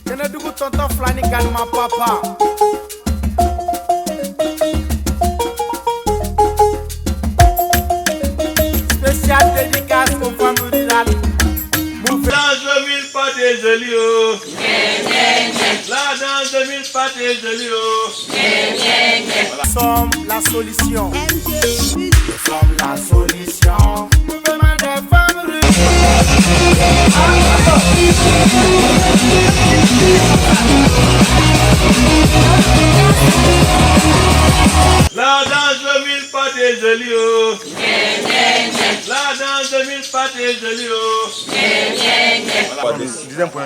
Kenedugu tonton Flani Kanma papa. Spécial dédicace aux femmes rurales. La danse de mille pas des jolies. La danse de mille pas des jolies. Nous sommes la solution. Nous sommes la solution. Mouvement des femmes rurales. La danse de mille pas des jolies. La danse de mille pas des jolies. Le deuxième point,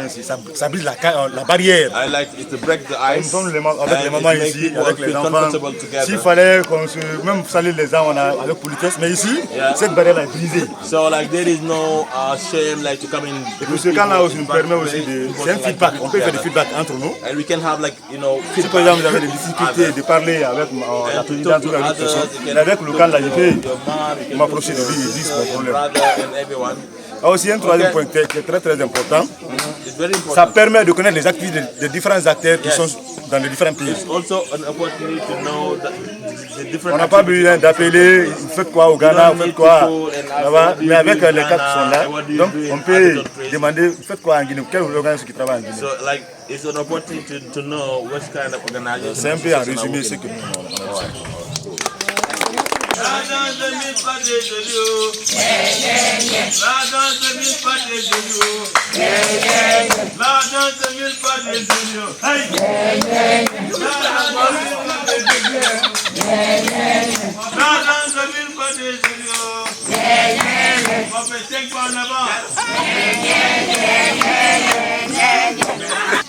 ça brise la barrière. I like it to break the Nous ice. sommes avec les mamans ici, avec les enfants. Comfortable together. S'il fallait qu'on se même salir les uns avec politesse, mais ici, cette barrière est brisée. So like there is no shame like to come in. Et puis ce cas-là aussi nous permet aussi de... C'est un feedback, on peut faire des feedbacks entre nous. And we can have like, you know, Si par exemple vous avez des difficultés de parler avec la présidente ou avec personne, mais avec le cas là, je peux m'approcher de lui et dire mon problème. brother and everyone. Aussi un troisième point qui est très important, It's very important. ça permet de connaître les activités des différents acteurs qui sont dans les différents pays. It's also an opportunity to know the different. On n'a pas besoin d'appeler, vous faites quoi au Ghana, vous faites quoi là-bas, mais avec les cas qui sont là, donc on peut demander, vous faites quoi en Guinée, quel organisme qui travaille en Guinée. So like it's an opportunity to know what kind of organization. C'est un peu en résumé ce que nous avons. La danse de mille pas des jolies. La danse de mille pas des jolies. La danse de mille pas des jolies. Hey! La danse de mille pas des jolies. On fait 5 pas en avant.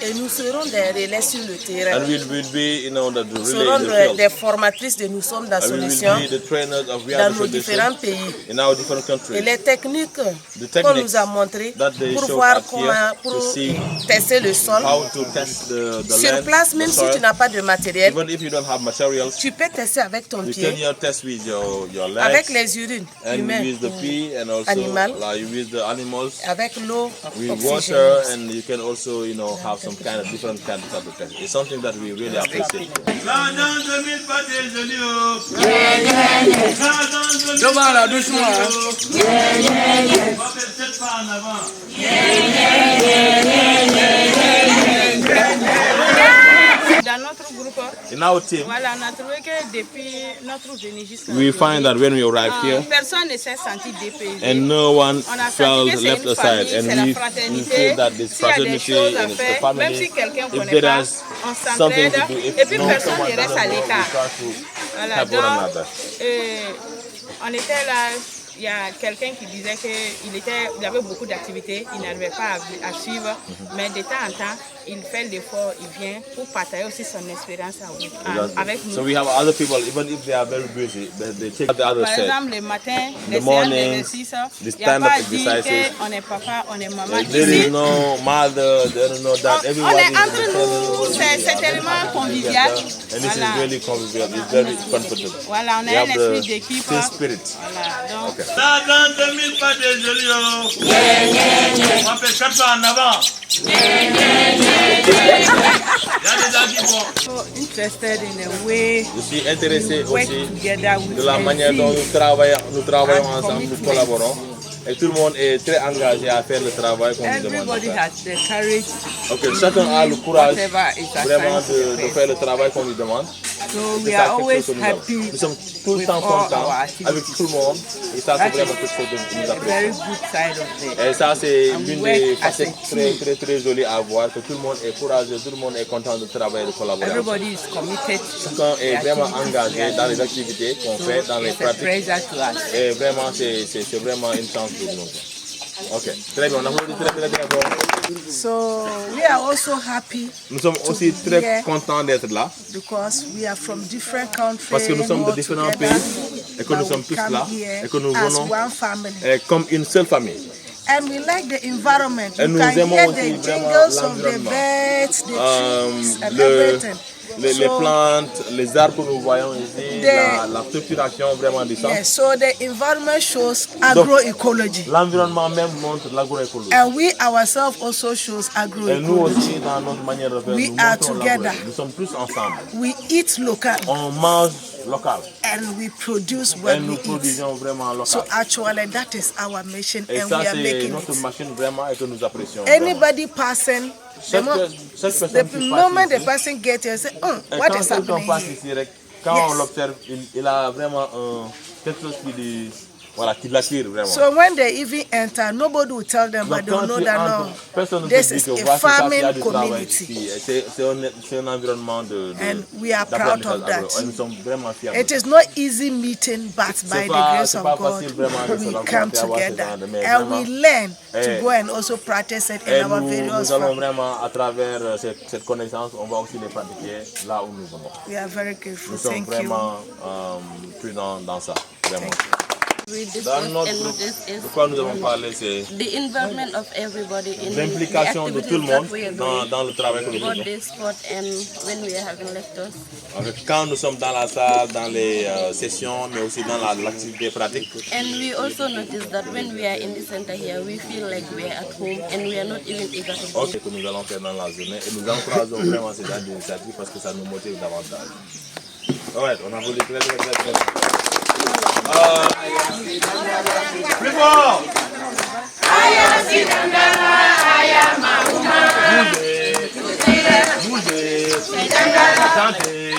Et nous serons des relais sur le terrain. And we'll be, you know, the Nous relay serons in the field. des formatrices de Nous sommes la And we solution will be the trainers of We dans Are the nos Solution différents pays. in our different Et countries. les techniques The qu'on nous techniques a montrées that they pour showed voir us comment here pour to see tester le sol. How to test the Sur land, place, même the si soil. tu n'as pas de matériel, Even if you don't have materials, tu peux tester avec ton you pied, can your test with your legs. avec les urines and humaines, you use the pee and also animal, like you use the animals avec l'eau with oxygénée. water, and you can also, you know, have some kind of different kind of type of test. It's something that we really appreciate. La danse de mille pas des jolies. La danse de mille pas des jolies. On fait 7 pas en avant. Dans notre groupe, In our team, voilà, on a trouvé que depuis notre venue jusqu'à we find that when we arrive here, personne ne s'est senti dépaysé. and no one On a felt senti que c'est left une aside, famille, and c'est la we fraternité. feel that this S'il y a des fraternity choses à and it's the faire, family. même si quelqu'un ne If connaît there pas, is on something s'entraide to do, if et puis no personne someone ne reste doesn't à know, we l'écart. try to Voilà, help one donc, another. on était là, il y a quelqu'un qui disait qu'il avait beaucoup d'activités, il n'arrivait pas à suivre, mais de temps en temps, il fait l'effort, il vient pour partager aussi son expérience avec nous. So we have other people, even if they are very busy, they take the other Par side. exemple, le matin, les séances morning, d'exercice, the il n'y a stand-up pas à dire exercises. qu'on est papa, on est maman. Like, there Ici, is no mother, there is no dad. on Everyone est is entre nous, c'est tellement convivial. and this Voilà. is really convivial. It's very comfortable. Voilà, on We a have un the esprit d'équipe. team spirit. Voilà, donc, La danse de mille pas des jolies. On fait 4 pas en avant. Il y a des gens qui vont. So interested in a way Je suis intéressé work aussi together with de la manière dont zeal. nous travaillons and ensemble, nous commitment. collaborons. Et tout le monde est très engagé à faire le travail qu'on nous demande. Everybody de faire. has the courage Ok, chacun a le courage whatever is vraiment assigned de faire le travail qu'on lui demande. So C'est we ça are quelque always chose que nous avons. happy Nous sommes tout le with temps all contents our avec activities. tout le monde. Et ça, c'est That vraiment is quelque chose que nous a very apprécions. good side of it. Et ça, c'est And we l'une work des as a facettes team. très jolies à voir, que tout le monde est courageux, tout le monde est content de travailler et de collaborer. Everybody is committed Chacun to est the vraiment activities engagé we are dans les doing. activités qu'on So fait, dans les it's a pratiques. pleasure to us. Et vraiment, c'est vraiment une chance pour nous. Ok, très bien, on applaudit très fort. So we are also happy Nous sommes aussi be très here contents d'être là, because we are from different countries. parce que nous sommes de all différents together, pays et que nous but sommes we tous come là here et que nous as venons one family. comme une seule famille. And we like the environment. Et You nous can aimons hear aussi the vraiment jingles of the l'environnement. birds, the trees, and le- everything. les plantes, les arbres que nous voyons ici, la structuration vraiment du sang. Yes, so the environment shows agroecology. L'environnement même montre l'agroécologie. And we ourselves also shows Et nous agroecology. aussi, dans notre manière de faire, We nous are montrons together. l'agroécologie. Nous sommes tous ensemble. We eat local On mange local. and we produce Et what nous we eat. produisons vraiment local. So actually that is our mission Et and ça, we are c'est making notre it. machine vraiment et que nous apprécions. Vraiment. Anybody passing, the moment the person gets here, say, Et what quand is quelqu'un happening passe here? ici, quand Yes. on l'observe, il a vraiment quelque chose qui l'attire vraiment. So when they even enter, nobody will tell them, Donc, but they'll quand know tu that entres, no, personne ne te this dit is que a voici ça, il y a farming du travail community. ici. C'est un environnement de And we are proud of d'apprentissage that. agro. Et nous sommes vraiment fiers. It is not easy meeting, but by the grace c'est of pas God, facile vraiment de se we rencontrer, come avoir ce together genre de- mais and we vraiment, learn to eh, go and also practice it Et in our nous various allons farms. vraiment, à travers cette connaissance, on va aussi les pratiquer là où nous venons. We are very grateful. Nous sommes Thank you. vraiment prudents dans ça. Vraiment. With this Dans work notre and groupe, this is de quoi nous avons parlé, c'est the involvement of everybody in l'implication the de tout le activities that monde we are doing, dans le travail que nous both faisons. the sport and when we are having lectures. Quand nous sommes dans la salle, dans les sessions, mais aussi dans l'activité pratique. And we also notice that when we are in the center here, we feel like we are at home and we are not even eager to go. Ok, que nous allons faire dans la journée et nous encourageons vraiment ces initiatives parce que ça nous motive davantage. Ouais, on a voulu très. Plus fort. Bougez. Chantez.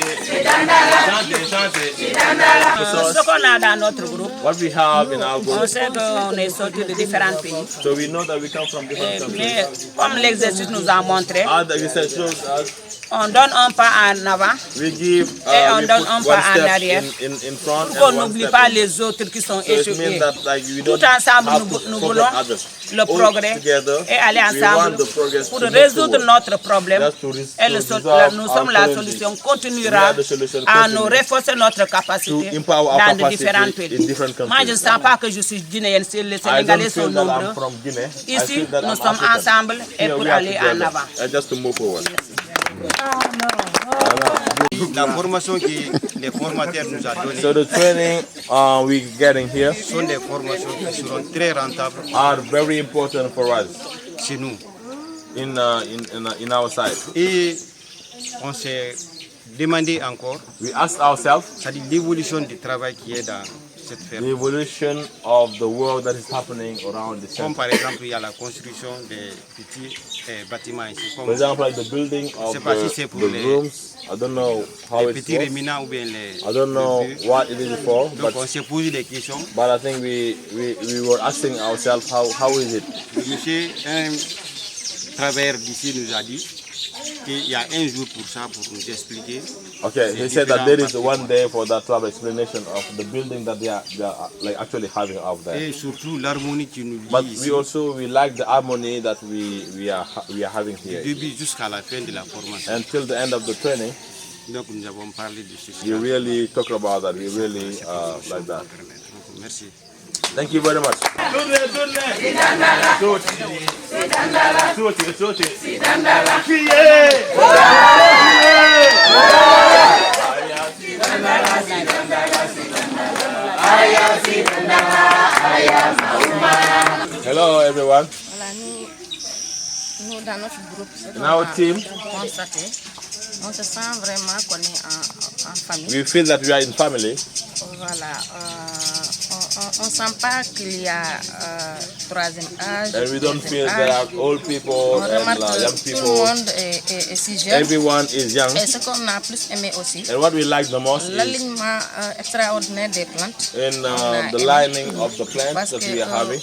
Ce qu'on a dans notre groupe, What we have in our on group, sait qu'on est sorti de différents pays. so we know that we come from different countries. Mais comme l'exercice nous a montré, As the research shows us, on donne un pas en avant we give et on we donne put un one pas en step arrière in front pour qu'on and one n'oublie step pas in. les autres qui sont So it échoués. means that like we don't Tout ensemble, have nous to voulons forget others. le All progrès together, et aller we ensemble want the progress pour to move résoudre forward. notre problème. Just to Et resolve nous our sommes la challenges. solution continuera We are the solution à nous continue renforcer notre capacité to empower our dans de capacity différents in pays. different countries. Moi, je ne sens pas que je suis guinéenne, si les I Sénégalais don't sont feel that I'm nombreux. from Guinea. I Ici, feel that nous I'm sommes African. ensemble et Here pour we are aller en together, avant. and just to move forward. La formation que les formateurs nous ont donnée So the training we're getting here sont des formations qui seront très rentables are very important for us chez nous. in our side. Et on s'est demandé encore, We asked ourselves c'est-à-dire l'évolution du travail qui est dans cette the ferme. evolution of the work that is happening around the Comme center. par exemple, il y a la construction des petits bâtiments ici. For Comme example, like the building of sais pas si c'est the pour les- rooms. I don't know how les it's petits for. réminants ou bien les... I don't know les vieux. what it is for, Donc on but s'est posé des questions. I think we were asking ourselves how is it? Le monsieur, un travailleur d'ici nous a dit qu'il y a un jour pour ça, pour nous expliquer. Okay, he said that there is one day for that to have explanation of the building that they are like actually having out there. Et surtout l'harmonie qui nous But lie ici, we like the harmony that we are having du here. début jusqu'à la fin de la formation. Until the end of the training, Donc nous avons parlé de ceci. we really talk about that. We really like that. Merci. Thank you very much. Hello everyone. Voilà, nous dans notre groupe, ce In our team, qu'on a constaté, on se sent vraiment qu'on est en famille. we feel that we are in family. Voilà, on ne sent pas qu'il y a troisième âge. And we don't feel deuxième there âge. are old people On and remarque que young tout le people. monde est si jeune. Everyone is young. Et ce qu'on a plus aimé aussi, And what we like the most is l'alignement extraordinaire des plantes. in On a the aimé. lining of the plants Parce that que we are having.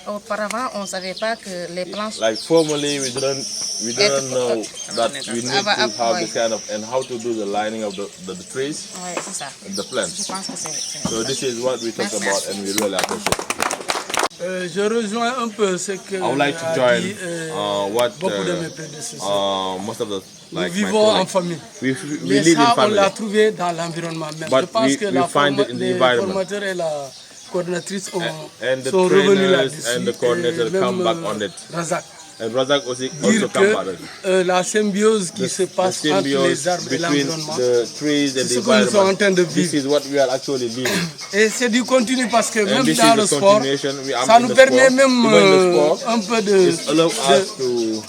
auparavant, on ne savait pas que les plantes Like formerly, we didn't know that we need to have this kind of and how to do the lining of the trees ouais, c'est ça. and the Je plants. pense que c'est So this is what we talk about and we really appreciate. Je rejoins un peu ce que I would like to a join dit, what beaucoup de mes prédécesseurs. most of the Nous like my vivons en colleagues. famille. We Mais live in ça, on l'a family. trouvé dans l'environnement même. But Je pense we- que we find it in the les environment. formateurs et la coordinatrice And the sont revenus trainers là-dessus. and the coordinator et même, come back on it. Razak. And Razak also dire que la symbiose qui se passe entre les arbres et l'environnement, c'est ce que nous sommes en train de vivre. Et c'est du continu parce que même dans le sport, ça nous permet même un peu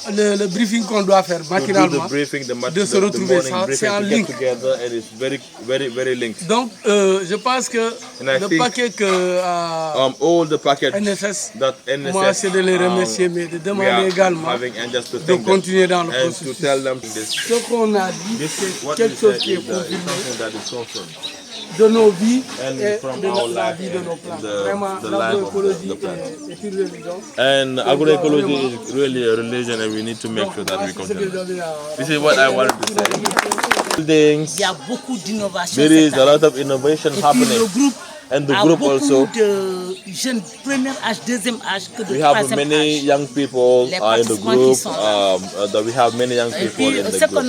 le briefing qu'on doit faire matinalement, de se retrouver. C'est en link. Donc je pense que le paquet que NSS, moi c'est de les remercier, mais de demander également de continuer dans le processus. Ce qu'on a dit, quelque chose qui est confirmé de nos vies et de la vie de nos plantes. Vraiment, l'agroécologie est une religion. And agroecology is really a religion, and we need to make sure that we continue. This is what I wanted to say. Buildings. Il y a beaucoup d'innovation. There is a lot of innovation happening. And the group also, jeunes, premier âge, deuxième âge, que de we have many young people in the group. That we have many young people in the group.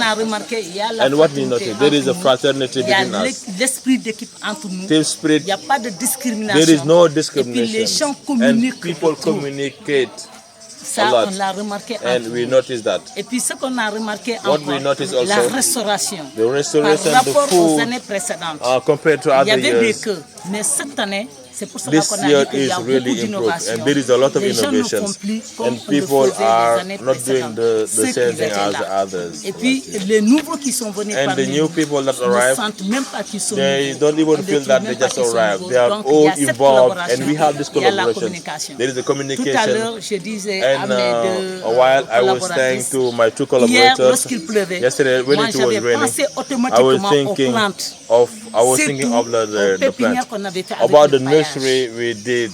And what we notice, there is a fraternity between us. L'esprit d'équipe entre nous. Team spirit. Il n'y a pas de discrimination. There is no discrimination. Et puis les gens communiquent. And people communicate. Ça, on l'a remarqué. And we notice that. Et puis ce qu'on a remarqué what we notice also, la restauration. The restoration, par rapport the food, aux années précédentes. Compared to other years. Il y avait des queues, mais cette année, c'est pour cela qu'on a dit qu'il y a beaucoup d'innovation. And there is a lot of innovations. And people are not doing the same thing as others. Et puis les nouveaux qui sont venus and the new people that arrive, they don't even feel that they just arrived. They are all involved, and we have this collaboration. There is a communication. And a while I was saying to my two collaborators, yesterday when it was raining, I was thinking of the plant, about the nursery we did.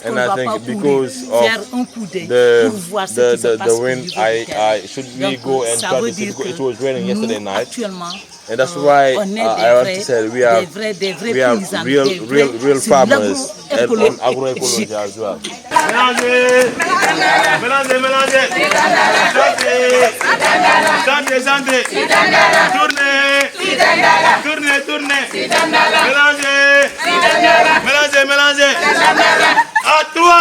And I think because of the wind, should we go and try to see? It was raining yesterday night. And that's why I want to say we are real farmers and on agroecology as well. Mélangez. À toi.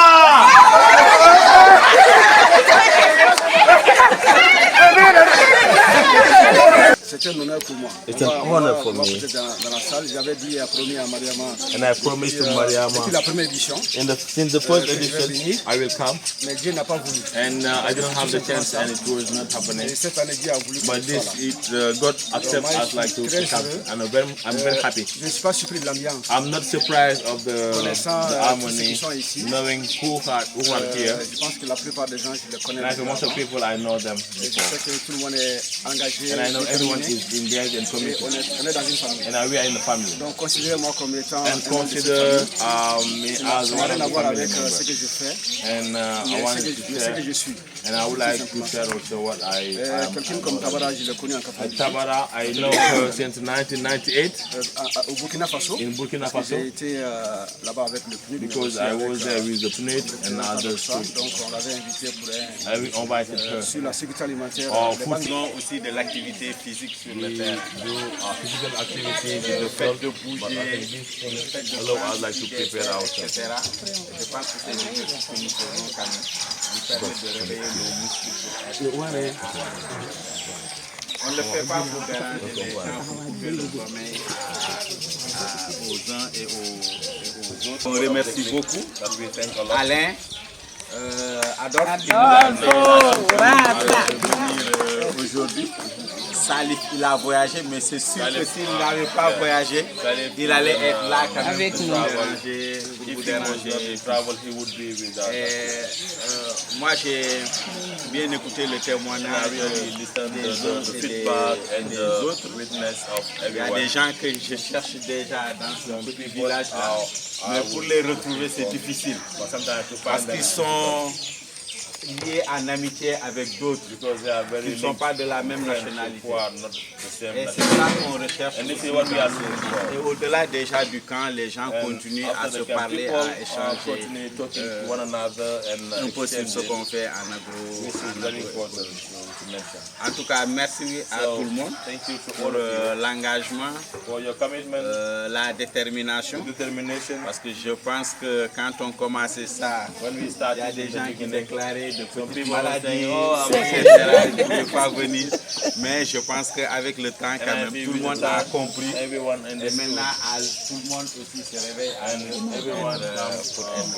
C'est un honneur pour moi. It's an honor for me. Dans la salle, j'avais dit promis à Mariama. And I promised to Mariama. Depuis la première édition. Since the first edition, I will come. Mais Dieu n'a pas voulu. And I didn't have the chance, and it was not happening. Et cette année, Dieu a voulu. But God accepts us like to come, and I'm very happy. Je ne suis pas surpris de l'ambiance. I'm not surprised of the harmony, knowing who are here. Je pense que la plupart des gens, je les connais. Like most of people, I know them. Je sais que tout le monde est engagé. And I know everyone is engaged and committed. On est dans une famille. And we are in the family. Donc considérez-moi comme étant. And consider me as one of the family members. Ce que je fais. And I want to share. Ce que je suis. And I would like to share also what I am. Quelqu'un comme Tabara, je l'ai connu en 98. Tabara, I know her since 1998. Au Burkina Faso. In Burkina Faso. J'ai été là-bas avec le PNUD. Because I was there with the PNUD and others. Donc on l'avait invité pour sur la sécurité alimentaire. Faisons aussi de l'activité physique sur le terrain. Physical activity, le fait de bouger, allow us like to prepare ourselves. etc. Je pense que c'est des choses que nous faisons quand même, nous permettent de réveiller nos muscles. On ne le fait pas pour déranger les gens, pour couper le sommeil aux uns et aux autres. On remercie beaucoup Alain, Adolphe qui nous a venir aujourd'hui. Salif, il a voyagé, mais c'est sûr que s'il n'avait pas voyagé, il allait être là quand même avec nous. Moi, j'ai bien écouté le témoignage des autres et des autres. Il y a des gens que je cherche déjà dans ce petit village-là, mais pour les retrouver, c'est difficile parce qu'ils sont liés en amitié avec d'autres qui ne sont pas de la même nationalité. Et c'est ça qu'on recherche. Et au-delà déjà du camp, les gens continuent à se parler, à échanger un peu sur ce qu'on fait en agro. En tout cas, merci à tout le monde pour l'engagement, la détermination. Parce que je pense que quand on commençait ça, il y a des gens qui déclaraient de petites maladies, etc. Ils ne pouvaient pas venir. Mais je pense qu'avec le temps, quand même, tout le monde a compris. Et maintenant, tout le monde aussi se réveille.